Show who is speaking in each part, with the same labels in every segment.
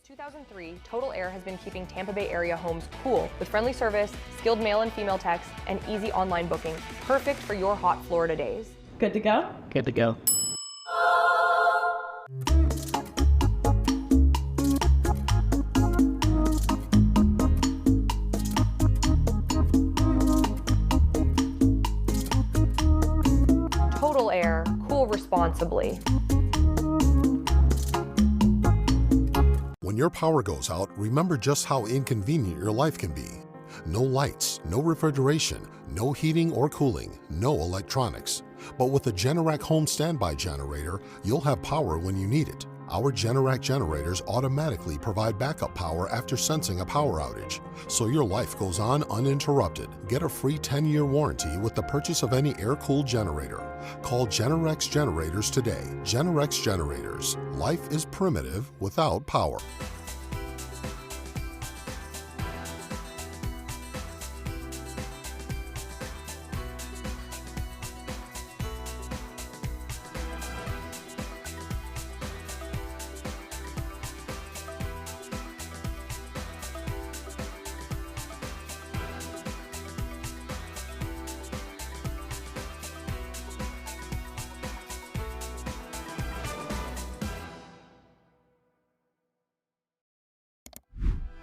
Speaker 1: Since 2003, Total Air has been keeping Tampa Bay area homes cool with friendly service, skilled male and female techs, and easy online booking. Perfect for your hot Florida days.
Speaker 2: Good to go?
Speaker 3: Good to go.
Speaker 1: Total Air, cool responsibly.
Speaker 4: When your power goes out, remember just how inconvenient your life can be. No lights, no refrigeration, no heating or cooling, no electronics. But with a Generac home standby generator, you'll have power when you need it. Our Generac generators automatically provide backup power after sensing a power outage, so your life goes on uninterrupted. Get a free 10-year warranty with the purchase of any air-cooled generator. Call Generac Generators today. Generac Generators. Life is primitive without power.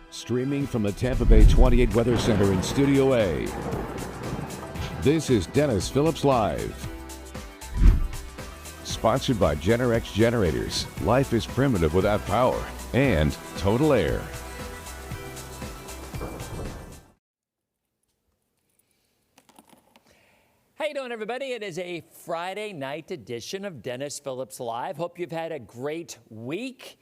Speaker 5: Streaming from the Tampa Bay 28 Weather Center in Studio A, this is Dennis Phillips Live. Sponsored by Generac Generators. Life is primitive without power. And Total Air.
Speaker 6: How you doing, everybody? It is a Friday night edition of Dennis Phillips Live. Hope you've had a great week.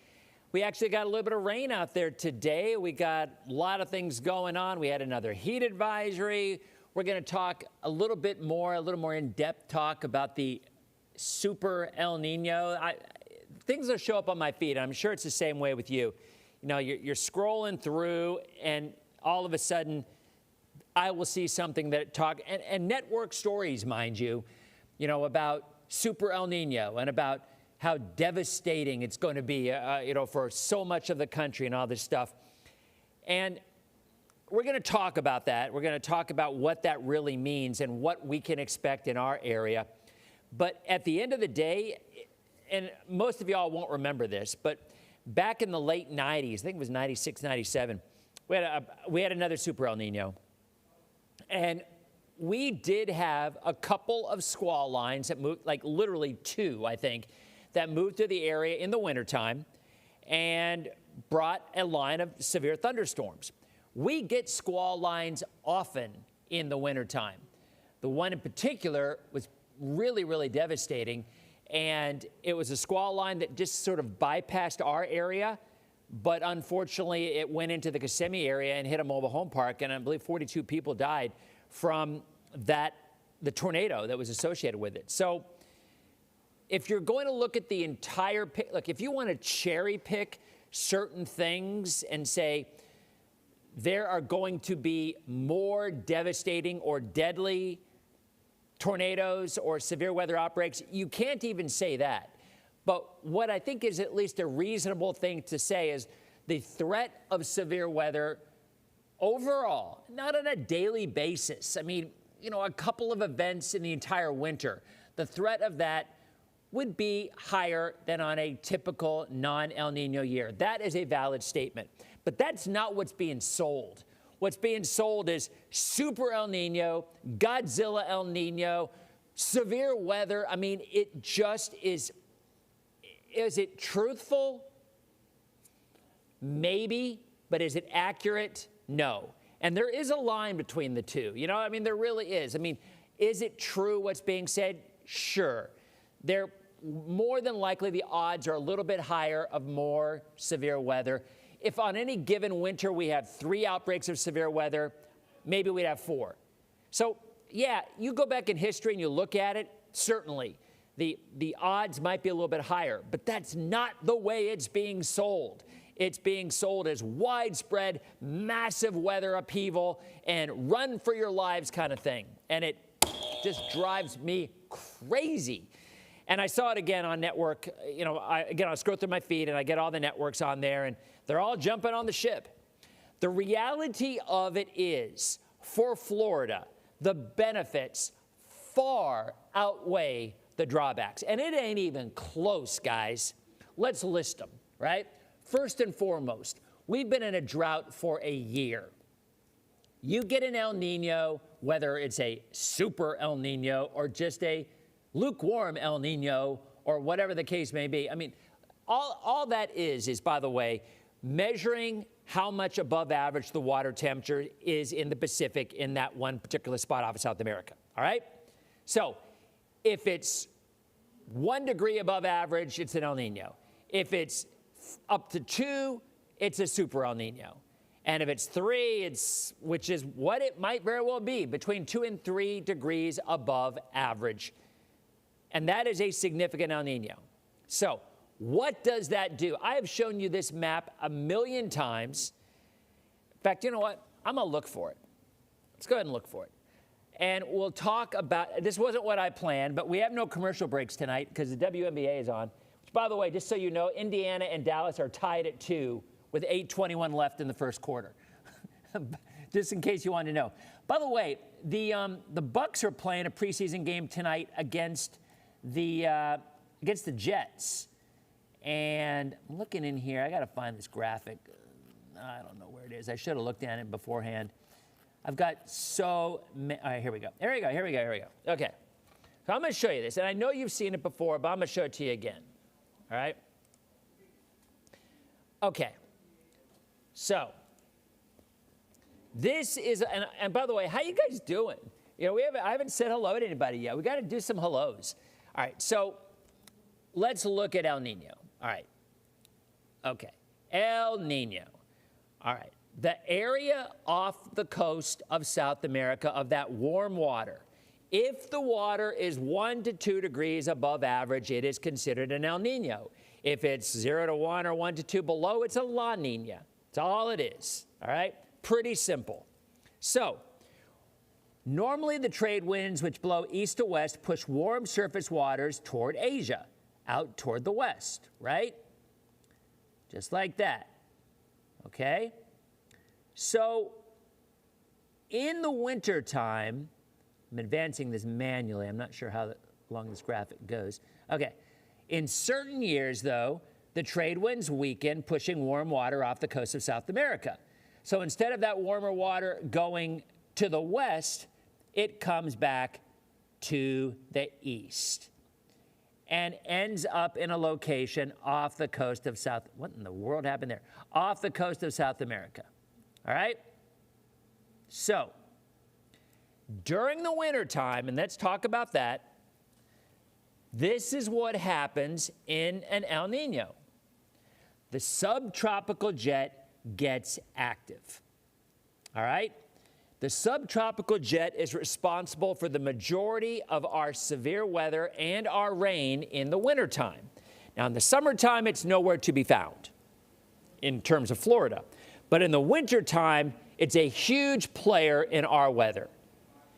Speaker 6: We actually got a little bit of rain out there today. We got a lot of things going on. We had another heat advisory. We're going to talk a little more in-depth talk about the Super El Nino. Things will show up on my feed. I'm sure it's the same way with you. You know, you're scrolling through, and all of a sudden, I will see something that and network stories, mind you, about Super El Nino and about how devastating it's going to be, for so much of the country and all this stuff. And we're going to talk about that. We're going to talk about what that really means and what we can expect in our area. But at the end of the day, and most of y'all won't remember this, but back in the late 90s, I think it was 96, 97, we had another Super El Nino. And we did have a couple of squall lines that moved, like literally two, I think, that moved through the area in the wintertime and brought a line of severe thunderstorms. We get squall lines often in the wintertime. The one in particular was really, really devastating, and it was a squall line that just sort of bypassed our area, but unfortunately it went into the Kissimmee area and hit a mobile home park, and I believe 42 people died from the tornado that was associated with it. So if you're going to look at the entire look, if you want to cherry pick certain things and say there are going to be more devastating or deadly tornadoes or severe weather outbreaks, you can't even say that. But what I think is at least a reasonable thing to say is the threat of severe weather overall, not on a daily basis. I mean, a couple of events in the entire winter, the threat of that would be higher than on a typical non-El Nino year. That is a valid statement. But that's not what's being sold. What's being sold is Super El Nino, Godzilla El Nino, severe weather. I mean, it just is. Is it truthful? Maybe. But is it accurate? No. And there is a line between the two. There really is. I mean, is it true what's being said? Sure. More than likely, the odds are a little bit higher of more severe weather. If on any given winter we have 3 outbreaks of severe weather, maybe we'd have 4. So, yeah, you go back in history and you look at it, certainly the odds might be a little bit higher, but that's not the way it's being sold. It's being sold as widespread, massive weather upheaval and run for your lives kind of thing. And it just drives me crazy. And I saw it again on network. I scroll through my feed and I get all the networks on there, and They're all jumping on the ship. The reality of it is, for Florida, the benefits far outweigh the drawbacks. And it ain't even close, guys. Let's list them, right? First and foremost, we've been in a drought for a year. You get an El Nino, whether it's a super El Nino or just a lukewarm El Nino or whatever the case may be. I mean, all that is, by the way, measuring how much above average the water temperature is in the Pacific in that one particular spot off of South America, all right? So if it's 1 degree above average, it's an El Nino. If it's up to 2, it's a super El Nino. And if it's 3, which is what it might very well be, between 2 and 3 degrees above average. And that is a significant El Nino. So what does that do? I have shown you this map a million times. In fact, you know what? I'm going to look for it. Let's go ahead and look for it. And we'll talk about, this wasn't what I planned, but we have no commercial breaks tonight because the WNBA is on. Which, by the way, just so you know, Indiana and Dallas are tied at 2 with 8:21 left in the first quarter. Just in case you wanted to know. By the way, the Bucks are playing a preseason game tonight against the Jets. And I'm looking in here. I got to find this graphic. I don't know where it is. I should have looked at it beforehand. I've got so many. All right, here we go. Here we go. Okay. So I'm going to show you this. And I know you've seen it before, but I'm going to show it to you again. All right? Okay. So this is, and by the way, how you guys doing? You know, I haven't said hello to anybody yet. We got to do some hellos. All right. So let's look at El Nino. All right. Okay. El Nino. All right. The area off the coast of South America of that warm water, if the water is 1 to 2 degrees above average, it is considered an El Nino. If it's 0 to 1 or 1 to 2 below, it's a La Nina. That's all it is. All right? Pretty simple. So normally the trade winds which blow east to west push warm surface waters toward Asia, out toward the west, right? Just like that. Okay? So in the wintertime, I'm advancing this manually. I'm not sure how long this graphic goes. Okay. In certain years, though, the trade winds weaken, pushing warm water off the coast of South America. So instead of that warmer water going to the west, it comes back to the east and ends up in a location off the coast of what in the world happened there? Off the coast of South America. All right? So during the wintertime, and let's talk about that, this is what happens in an El Nino. The subtropical jet gets active. All right? The subtropical jet is responsible for the majority of our severe weather and our rain in the wintertime. Now, in the summertime, it's nowhere to be found in terms of Florida. But in the wintertime, it's a huge player in our weather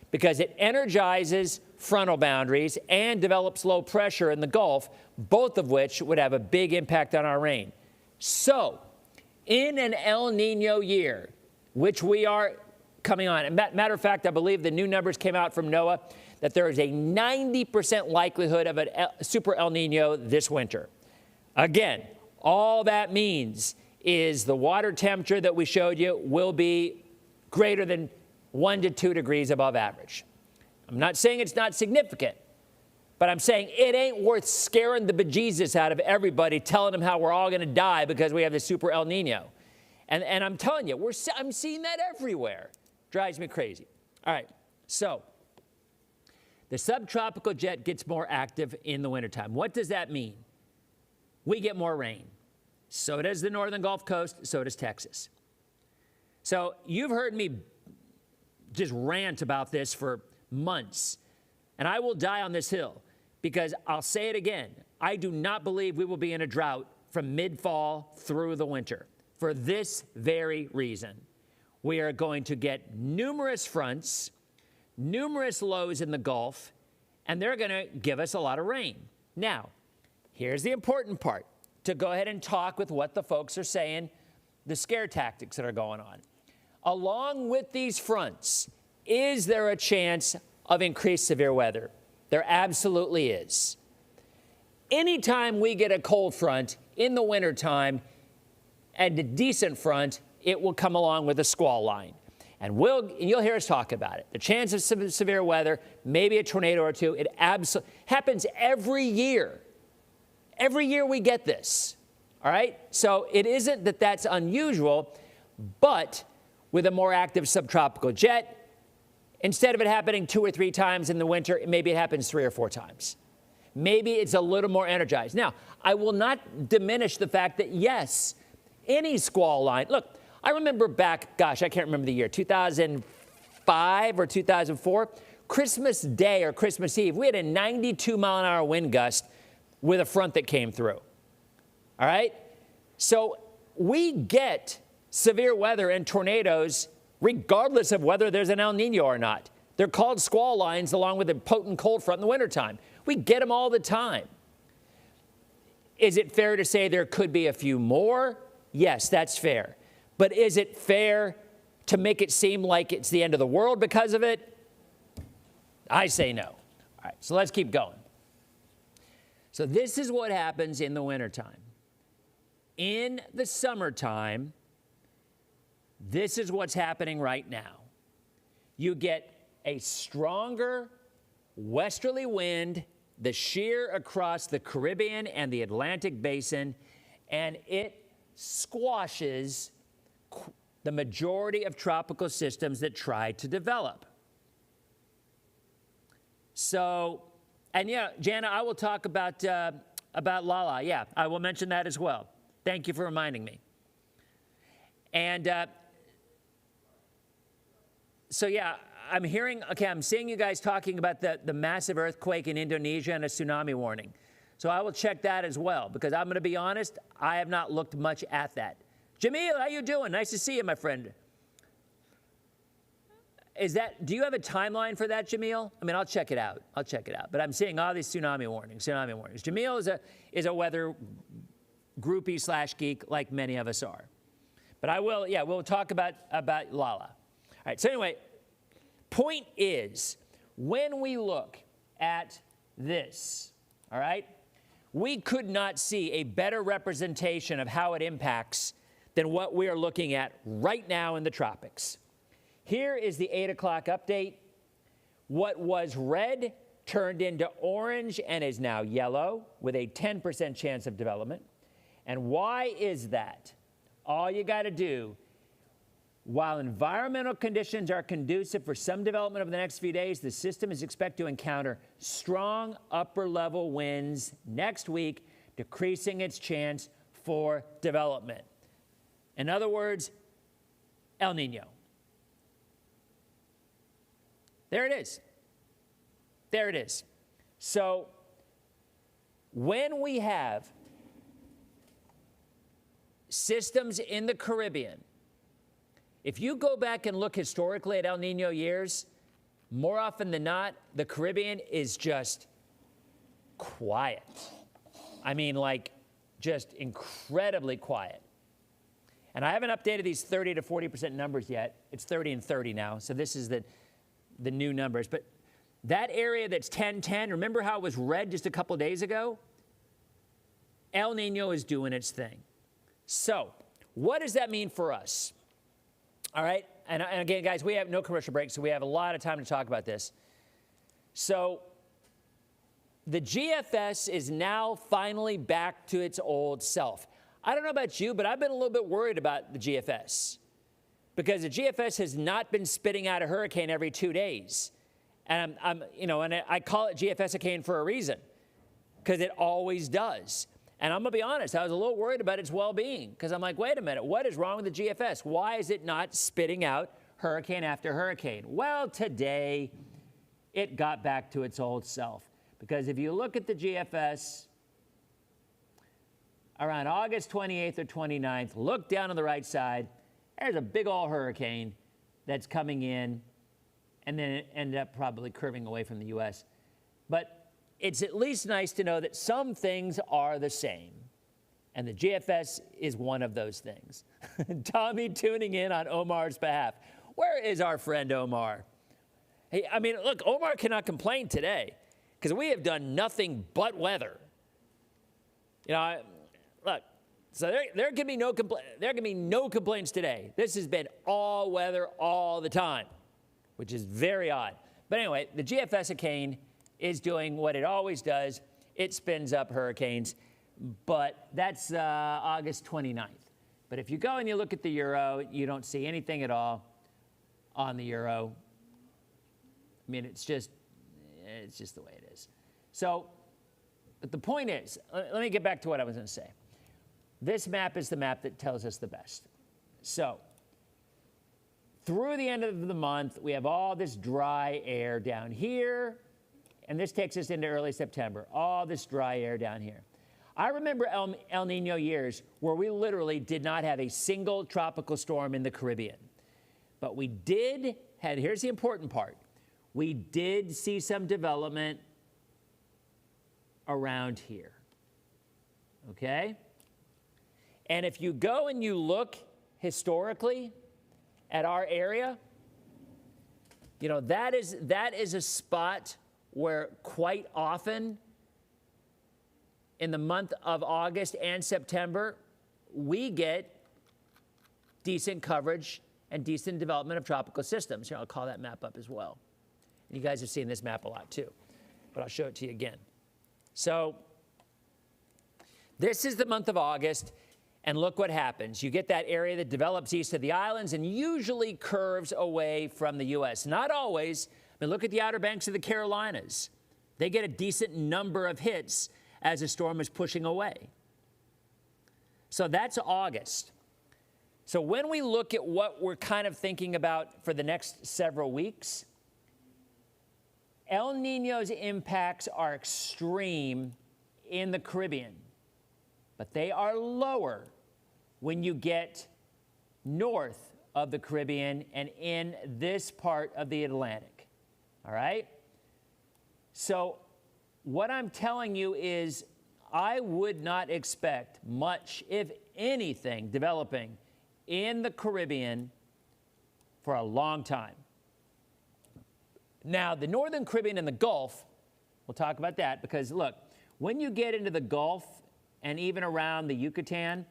Speaker 6: because it energizes frontal boundaries and develops low pressure in the Gulf, both of which would have a big impact on our rain. So, in an El Nino year, which we are coming on, and matter of fact, I believe the new numbers came out from NOAA that there is a 90% likelihood of a super El Nino this winter. Again, all that means is the water temperature that we showed you will be greater than 1 to 2 degrees above average. I'm not saying it's not significant, but I'm saying it ain't worth scaring the bejesus out of everybody, telling them how we're all going to die because we have this super El Nino. And I'm telling you, I'm seeing that everywhere. Drives me crazy. All right, so the subtropical jet gets more active in the wintertime. What does that mean? We get more rain. So does the northern Gulf Coast, so does Texas. So you've heard me just rant about this for months, and I will die on this hill because I'll say it again. I do not believe we will be in a drought from mid-fall through the winter for this very reason. We are going to get numerous fronts, numerous lows in the Gulf, and they're going to give us a lot of rain. Now, here's the important part, to go ahead and talk with what the folks are saying the scare tactics that are going on. Along with these fronts, is there a chance of increased severe weather? There absolutely is. Anytime we get a cold front in the wintertime and a decent front, it will come along with a squall line. And you'll hear us talk about it. The chance of severe weather, maybe a tornado or two, it absolutely happens every year. Every year we get this, all right? So it isn't that that's unusual, but with a more active subtropical jet, instead of it happening 2 or 3 times in the winter, maybe it happens 3 or 4 times. Maybe it's a little more energized. Now, I will not diminish the fact that, yes, any squall line, look, I remember back, gosh, I can't remember the year, 2005 or 2004, Christmas Day or Christmas Eve, we had a 92-mile-an-hour wind gust with a front that came through. All right? So we get severe weather and tornadoes regardless of whether there's an El Nino or not. They're called squall lines along with a potent cold front in the wintertime. We get them all the time. Is it fair to say there could be a few more? Yes, that's fair. But is it fair to make it seem like it's the end of the world because of it? I say no. All right, so let's keep going. So this is what happens in the wintertime. In the summertime, this is what's happening right now. You get a stronger westerly wind, the shear across the Caribbean and the Atlantic basin, and it squashes the majority of tropical systems that try to develop. So, and yeah, Jana, I will talk about Lala. Yeah, I will mention that as well. Thank you for reminding me. And so, yeah, I'm seeing you guys talking about the massive earthquake in Indonesia and a tsunami warning. So I will check that as well, because I'm going to be honest, I have not looked much at that. Jamil, how you doing? Nice to see you, my friend. Do you have a timeline for that, Jamil? I mean, I'll check it out. But I'm seeing all these tsunami warnings. Jamil is a weather groupie / geek like many of us are. But we'll talk about Lala. All right, so anyway, point is, when we look at this, all right, we could not see a better representation of how it impacts than what we are looking at right now in the tropics. Here is the 8 o'clock update. What was red turned into orange and is now yellow with a 10% chance of development. And why is that? All you got to do, while environmental conditions are conducive for some development over the next few days, the system is expected to encounter strong upper-level winds next week, decreasing its chance for development. In other words, El Nino. There it is. There it is. So when we have systems in the Caribbean, if you go back and look historically at El Nino years, more often than not, the Caribbean is just quiet. I mean, like, just incredibly quiet. And I haven't updated these 30 to 40% numbers yet. It's 30 and 30 now, so this is the new numbers. But that area that's 10-10, remember how it was red just a couple days ago? El Nino is doing its thing. So what does that mean for us? All right, and again, guys, we have no commercial break, so we have a lot of time to talk about this. So the GFS is now finally back to its old self. I don't know about you, but I've been a little bit worried about the GFS because the GFS has not been spitting out a hurricane every 2 days. And I call it GFS-icane for a reason, because it always does. And I'm going to be honest, I was a little worried about its well-being, because I'm like, wait a minute, what is wrong with the GFS? Why is it not spitting out hurricane after hurricane? Well, today, it got back to its old self. Because if you look at the GFS, around August 28th or 29th, look down on the right side, there's a big old hurricane that's coming in, and then it ended up probably curving away from the U.S. But it's at least nice to know that some things are the same. And the GFS is one of those things. Tommy tuning in on Omar's behalf. Where is our friend Omar? Hey, I mean, look, Omar cannot complain today because we have done nothing but weather. You know, look, so there can be no complaints today. This has been all weather all the time, which is very odd. But anyway, the GFS chicane is doing what it always does. It spins up hurricanes, but that's August 29th. But if you go and you look at the Euro, you don't see anything at all on the Euro. I mean, it's just the way it is. So, but the point is, let me get back to what I was going to say. This map is the map that tells us the best. So, through the end of the month, we have all this dry air down here, and this takes us into early September, all this dry air down here. I remember El Nino years where we literally did not have a single tropical storm in the Caribbean. But we did have, here's the important part, we did see some development around here, okay? And if you go and you look historically at our area, you know, that is a spot where quite often in the month of August and September, we get decent coverage and decent development of tropical systems. Here, I'll call that map up as well. And you guys have seen this map a lot too, but I'll show it to you again. So this is the month of August, and look what happens. You get that area that develops east of the islands and usually curves away from the U.S. Not always. I mean, look at the Outer Banks of the Carolinas. They get a decent number of hits as the storm is pushing away. So that's August. So when we look at what we're kind of thinking about for the next several weeks, El Nino's impacts are extreme in the Caribbean, but they are lower when you get north of the Caribbean and in this part of the Atlantic, all right? So what I'm telling you is I would not expect much, if anything, developing in the Caribbean for a long time. Now, the Northern Caribbean and the Gulf, we'll talk about that because, look, when you get into the Gulf and even around the Yucatan,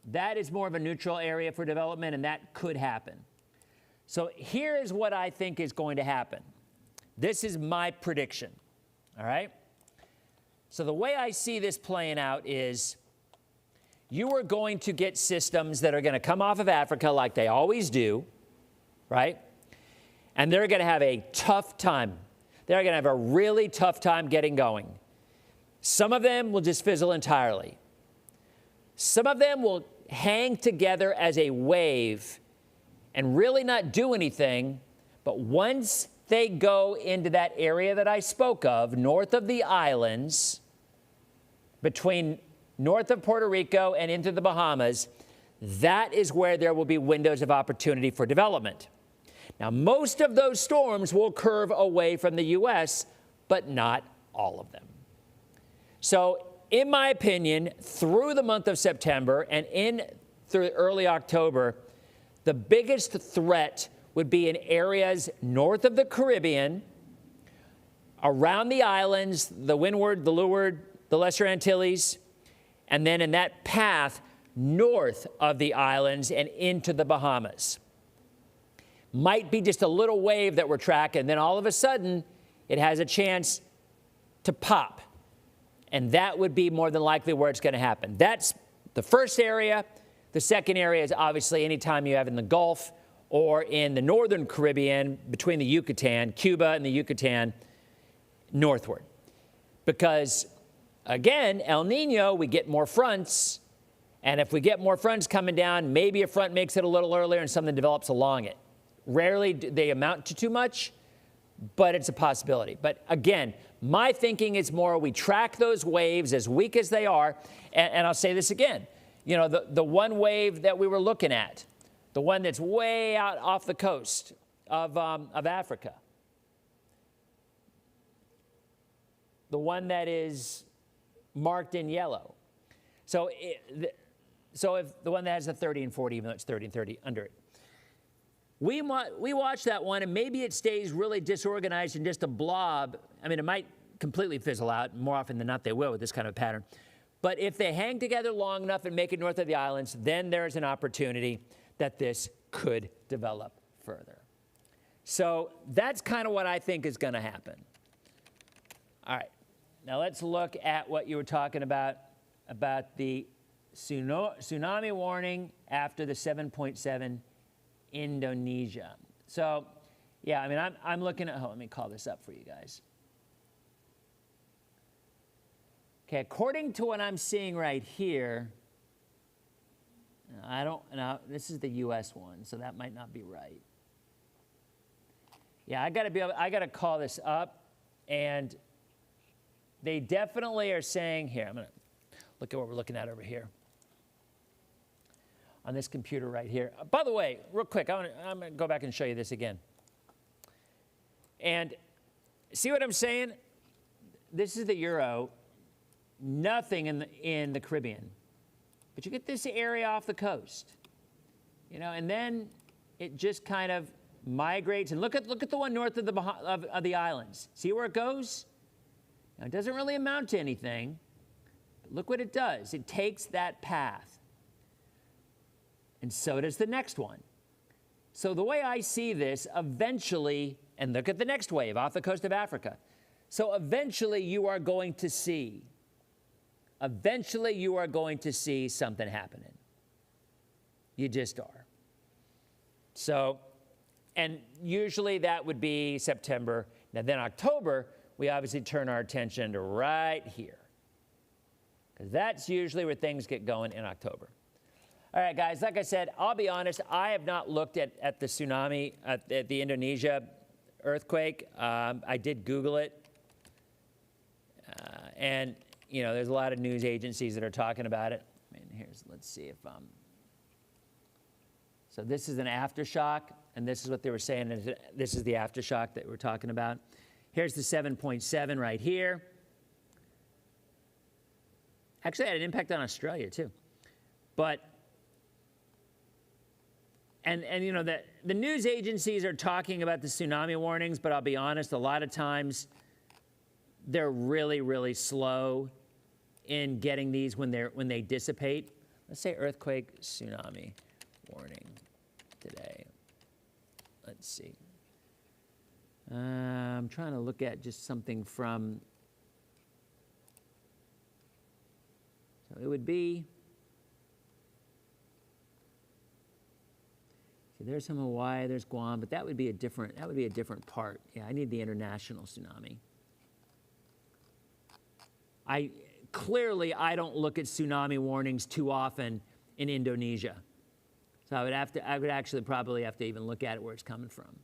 Speaker 6: that is more of a neutral area for development, and that could happen. So here is what I think is going to happen. This is my prediction, all right? So the way I see this playing out is you are going to get systems that are going to come off of Africa like they always do, right? And they're going to have a tough time. They're going to have a really tough time getting going. Some of them will just fizzle entirely. Some of them will hang together as a wave and really not do anything, but once they go into that area that I spoke of, north of the islands, between north of Puerto Rico and into the Bahamas, that is where there will be windows of opportunity for development. Now, most of those storms will curve away from the U.S., but not all of them. So, in my opinion, through the month of September and through early October, the biggest threat would be in areas north of the Caribbean, around the islands, the Windward, the Leeward, the Lesser Antilles, and then in that path north of the islands and into the Bahamas. Might be just a little wave that we're tracking, then all of a sudden it has a chance to pop. And that would be more than likely where it's going to happen. That's the first area. The second area is obviously anytime you have in the Gulf or in the Northern Caribbean between the Yucatan, Cuba and the Yucatan, northward. Because, again, El Nino, we get more fronts. And if we get more fronts coming down, maybe a front makes it a little earlier and something develops along it. Rarely do they amount to too much, but it's a possibility. But again, my thinking is more we track those waves as weak as they are. And I'll say this again. You know, the one wave that we were looking at, the one that's way out off the coast of Africa, the one that is marked in yellow. So, so if the one that has the 30 and 40, even though it's 30 and 30 under it. We watch that one, and maybe it stays really disorganized and just a blob. I mean, it might completely fizzle out. More often than not, they will with this kind of pattern. But if they hang together long enough and make it north of the islands, then there's an opportunity that this could develop further. So that's kind of what I think is going to happen. All right. Now let's look at what you were talking about the tsunami warning after the 7.7 Indonesia. So, yeah, I mean, I'm looking at, let me call this up for you guys. Okay, according to what I'm seeing right here, this is the US one, so that might not be right. Yeah, I gotta call this up, and they definitely are saying here, I'm gonna look at what we're looking at over here on this computer right here. By the way, real quick, I'm gonna go back and show you this again. And see what I'm saying? This is the Euro, nothing in the Caribbean. But you get this area off the coast, you know, and then it just kind of migrates. And look at the one north of the islands. See where it goes? Now, it doesn't really amount to anything, but look what it does. It takes that path. And so does the next one. So the way I see this, eventually, and look at the next wave off the coast of Africa. So eventually you are going to see something happening. You just are. So, and usually that would be September. Now then October, we obviously turn our attention to right here, because that's usually where things get going in October. All right, guys, like I said, I'll be honest, I have not looked at the tsunami, at the Indonesia earthquake. I did Google it. And, you know, there's a lot of news agencies that are talking about it. I mean, let's see if, so this is an aftershock, and this is what they were saying. This is the aftershock that we're talking about. Here's the 7.7 right here. Actually, it had an impact on Australia, too. But, and you know, the news agencies are talking about the tsunami warnings, but I'll be honest, a lot of times they're really, really slow in getting these when they dissipate. Let's say earthquake tsunami warning today. Let's see. I'm trying to look at just something from, so it would be, see, there's some Hawaii, there's Guam, but that would be a different part. Yeah, I need the international tsunami. Clearly, I don't look at tsunami warnings too often in Indonesia. So I would actually probably have to even look at it where it's coming from,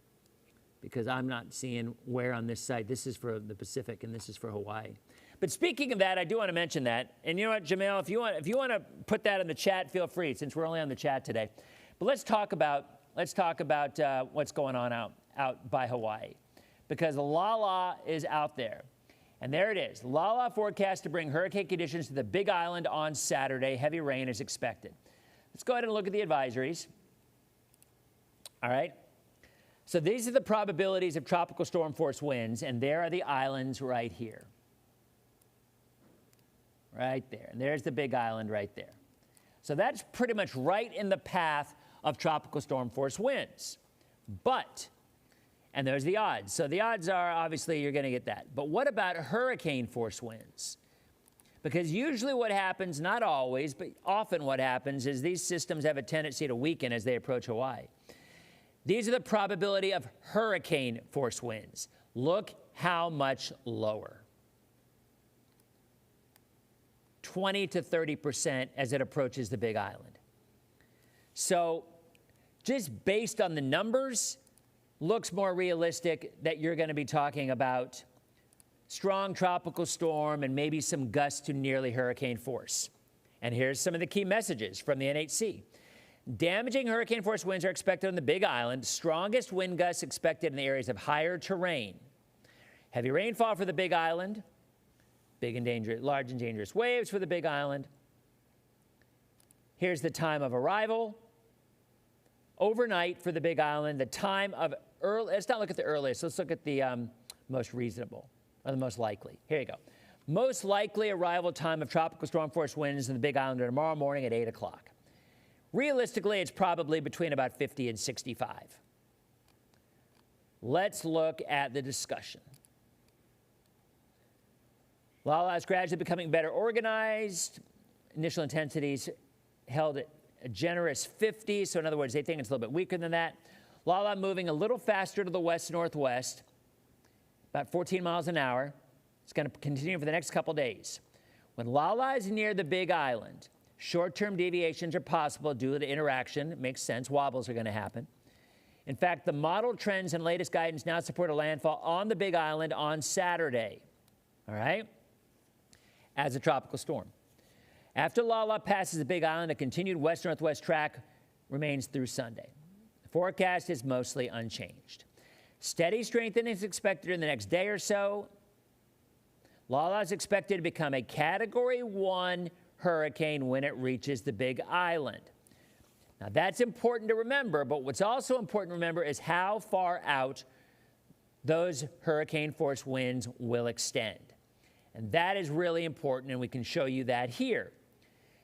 Speaker 6: because I'm not seeing where on this site. This is for the Pacific and this is for Hawaii. But speaking of that, I do want to mention that. And you know what, Jamel, if you want to put that in the chat, feel free, since we're only on the chat today. But let's talk about what's going on out by Hawaii, because Lala is out there. And there it is. Lala forecast to bring hurricane conditions to the Big Island on Saturday. Heavy rain is expected. Let's go ahead and look at the advisories. All right. So these are the probabilities of tropical storm force winds, and there are the islands right here. Right there. And there's the Big Island right there. So that's pretty much right in the path of tropical storm force winds. But, and there's the odds. So the odds are, obviously, you're going to get that. But what about hurricane force winds? Because usually what happens, not always, but often what happens is these systems have a tendency to weaken as they approach Hawaii. These are the probability of hurricane force winds. Look how much lower. 20 to 30% as it approaches the Big Island. So just based on the numbers, looks more realistic that you're going to be talking about strong tropical storm and maybe some gusts to nearly hurricane force. And here's some of the key messages from the NHC. Damaging hurricane force winds are expected on the Big Island. Strongest wind gusts expected in the areas of higher terrain. Heavy rainfall for the Big Island. Large and dangerous waves for the Big Island. Here's the time of arrival. Overnight for the Big Island, the time of early, let's not look at the earliest, let's look at the most reasonable, or the most likely. Here you go. Most likely arrival time of tropical storm force winds in the Big Island tomorrow morning at 8 o'clock. Realistically, it's probably between about 50 and 65. Let's look at the discussion. Lala is gradually becoming better organized. Initial intensities held at a generous 50, so in other words, they think it's a little bit weaker than that. Lala moving a little faster to the west-northwest, about 14 miles an hour. It's going to continue for the next couple days. When Lala is near the Big Island, short-term deviations are possible due to interaction. It makes sense. Wobbles are going to happen. In fact, the model trends and latest guidance now support a landfall on the Big Island on Saturday, all right, as a tropical storm. After Lala passes the Big Island, a continued west-northwest track remains through Sunday. The forecast is mostly unchanged. Steady strengthening is expected in the next day or so. Lala is expected to become a Category 1 hurricane when it reaches the Big Island. Now, that's important to remember, but what's also important to remember is how far out those hurricane force winds will extend. And that is really important, and we can show you that here.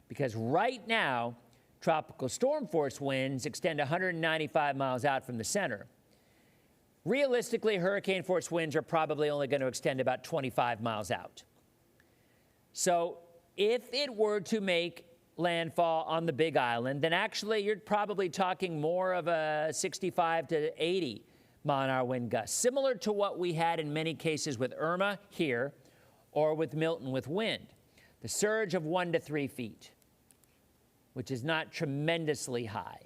Speaker 6: Because right now, tropical storm force winds extend 195 miles out from the center. Realistically, hurricane force winds are probably only going to extend about 25 miles out. So if it were to make landfall on the Big Island, then actually you're probably talking more of a 65 to 80 mile an hour wind gust, similar to what we had in many cases with Irma here or with Milton with wind. The surge of 1 to 3 feet, which is not tremendously high.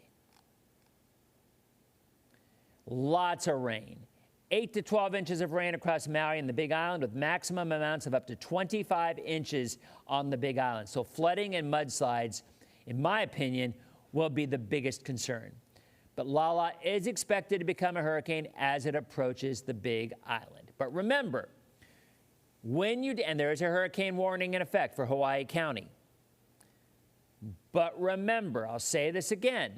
Speaker 6: Lots of rain. 8 to 12 inches of rain across Maui and the Big Island, with maximum amounts of up to 25 inches on the Big Island. So flooding and mudslides, in my opinion, will be the biggest concern. But Lala is expected to become a hurricane as it approaches the Big Island. But remember, and there is a hurricane warning in effect for Hawaii County. But remember, I'll say this again,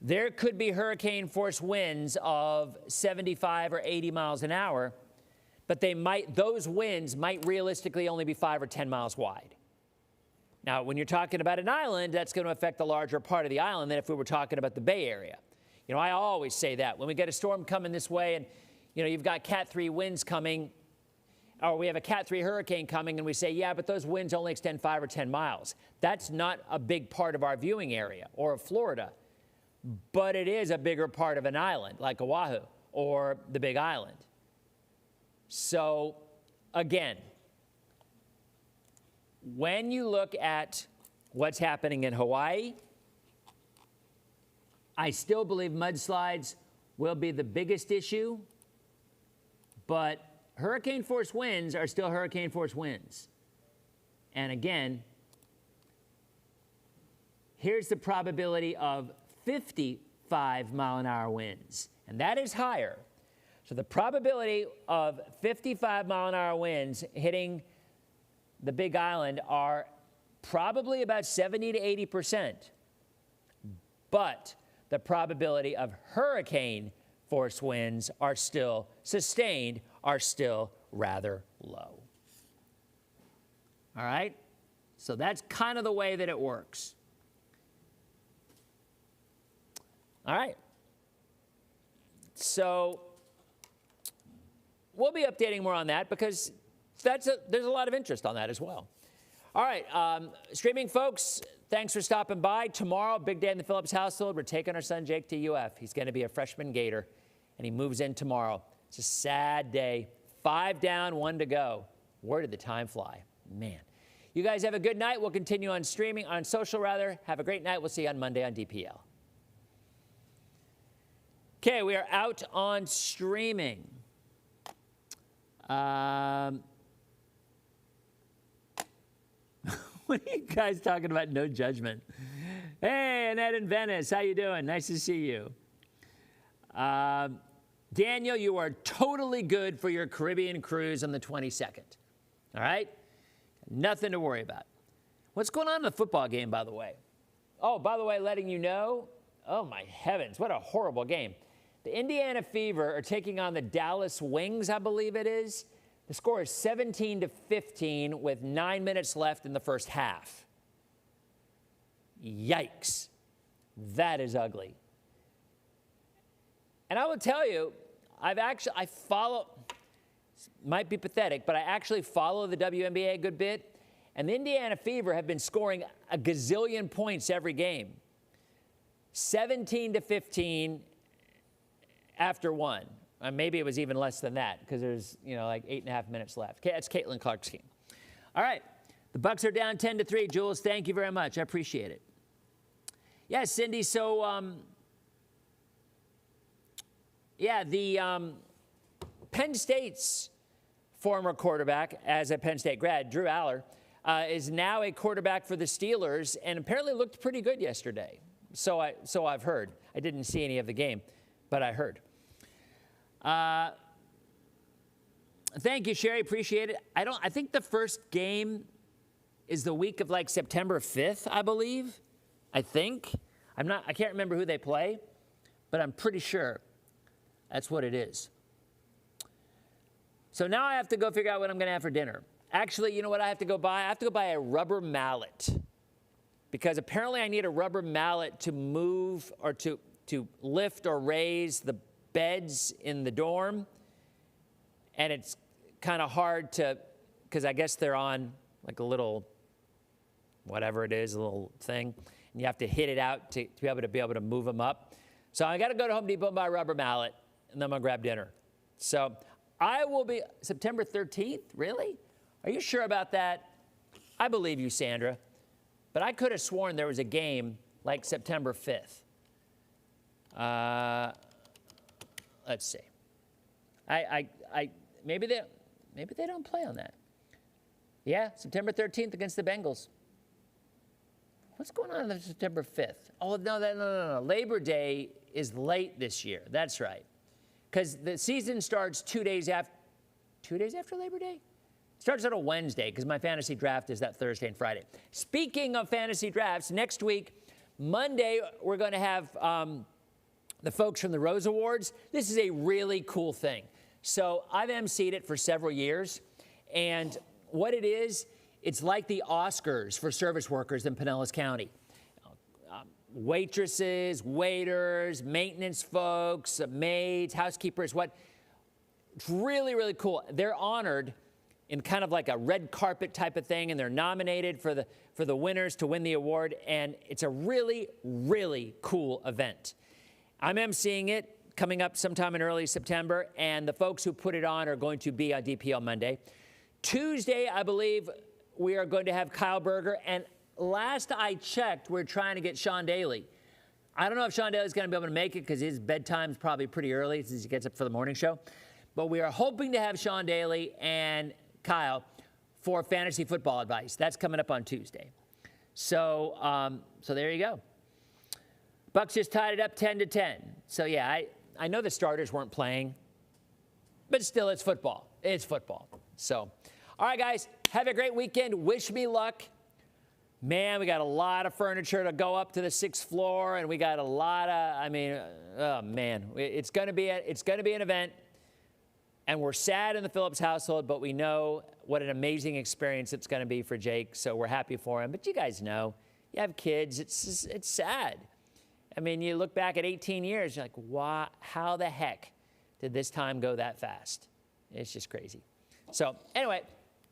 Speaker 6: there could be hurricane force winds of 75 or 80 miles an hour, but those winds might realistically only be 5 or 10 miles wide. Now, when you're talking about an island, that's going to affect the larger part of the island than if we were talking about the Bay Area. You know, I always say that. When we get a storm coming this way and, you know, you've got Cat 3 winds coming, or we have a Cat 3 hurricane coming, and we say, yeah, but those winds only extend 5 or 10 miles. That's not a big part of our viewing area or of Florida. But it is a bigger part of an island like Oahu or the Big Island. So again, when you look at what's happening in Hawaii, I still believe mudslides will be the biggest issue, but hurricane force winds are still hurricane force winds. And again, here's the probability of 55 mile an hour winds, and that is higher. So the probability of 55 mile an hour winds hitting the Big Island are probably about 70 to 80%. But the probability of hurricane force winds are still sustained, are still rather low. All right? So that's kind of the way that it works. All right. So we'll be updating more on that because there's a lot of interest on that as well. All right, streaming folks, thanks for stopping by. Tomorrow, big day in the Phillips household. We're taking our son Jake to UF. He's going to be a freshman Gator, and he moves in tomorrow. It's a sad day. 5 down, 1 to go. Where did the time fly? Man. You guys have a good night. We'll continue on streaming, on social rather. Have a great night. We'll see you on Monday on DPL. Okay, we are out on streaming. What are you guys talking about? No judgment. Hey, Annette in Venice, how you doing? Nice to see you. Daniel, you are totally good for your Caribbean cruise on the 22nd. All right? Nothing to worry about. What's going on in the football game, by the way? Oh, by the way, letting you know, oh my heavens, what a horrible game. The Indiana Fever are taking on the Dallas Wings, I believe it is. The score is 17-15 with 9 minutes left in the first half. Yikes. That is ugly. And I will tell you, I follow, might be pathetic, but I actually follow the WNBA a good bit. And the Indiana Fever have been scoring a gazillion points every game. 17-15 after one. Maybe it was even less than that because there's, like 8.5 minutes left. Okay, that's Caitlin Clark's team. All right, the Bucks are down 10-3. Jules, thank you very much. I appreciate it. Yeah, Cindy, so, the Penn State's former quarterback, as a Penn State grad, Drew Aller, is now a quarterback for the Steelers and apparently looked pretty good yesterday. So I've heard. I didn't see any of the game, but I heard. Thank you, Sherry. Appreciate it. I think the first game is the week of like September 5th, I believe. I think. I can't remember who they play, but I'm pretty sure that's what it is. So now I have to go figure out what I'm going to have for dinner. Actually, you know what I have to go buy? I have to go buy a rubber mallet because apparently I need a rubber mallet to move or to lift or raise the beds in the dorm. And it's kind of hard to, because I guess they're on like a little, whatever it is, a little thing. And you have to hit it out to be able to move them up. So I got to go to Home Depot and buy a rubber mallet, and then I'm going to grab dinner. So I will be, September 13th? Really? Are you sure about that? I believe you, Sandra. But I could have sworn there was a game like September 5th. Let's see. Maybe they don't play on that. Yeah, September 13th against the Bengals. What's going on September 5th? Oh, no. Labor Day is late this year. That's right. Because the season starts 2 days after Labor Day? It starts on a Wednesday because my fantasy draft is that Thursday and Friday. Speaking of fantasy drafts, next week, Monday, we're going to have the folks from the Rose Awards. This is a really cool thing. So I've emceed it for several years. And what it is, it's like the Oscars for service workers in Pinellas County. Waitresses, waiters, maintenance folks, maids, housekeepers, it's really, really cool. They're honored in kind of like a red carpet type of thing, and they're nominated for the winners to win the award, and it's a really, really cool event. I'm emceeing it coming up sometime in early September, and the folks who put it on are going to be on DPL Monday. Tuesday, I believe, we are going to have Kyle Berger, and last I checked, we're trying to get Sean Daly. I don't know if Sean Daly's going to be able to make it because his bedtime's probably pretty early since he gets up for the morning show. But we are hoping to have Sean Daly and Kyle for fantasy football advice. That's coming up on Tuesday. So there you go. Bucks just tied it up 10-10. So, yeah, I know the starters weren't playing, but still, it's football. It's football. So, all right, guys, have a great weekend. Wish me luck. Man, we got a lot of furniture to go up to the 6th floor, and we got a lot of, oh, man. It's going to be an event, and we're sad in the Phillips household, but we know what an amazing experience it's going to be for Jake, so we're happy for him. But you guys know, you have kids, it's sad. I mean, you look back at 18 years, you're like, wow, how the heck did this time go that fast? It's just crazy. So anyway,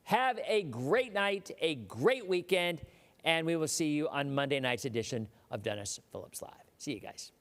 Speaker 6: have a great night, a great weekend, and we will see you on Monday night's edition of Dennis Phillips Live. See you guys.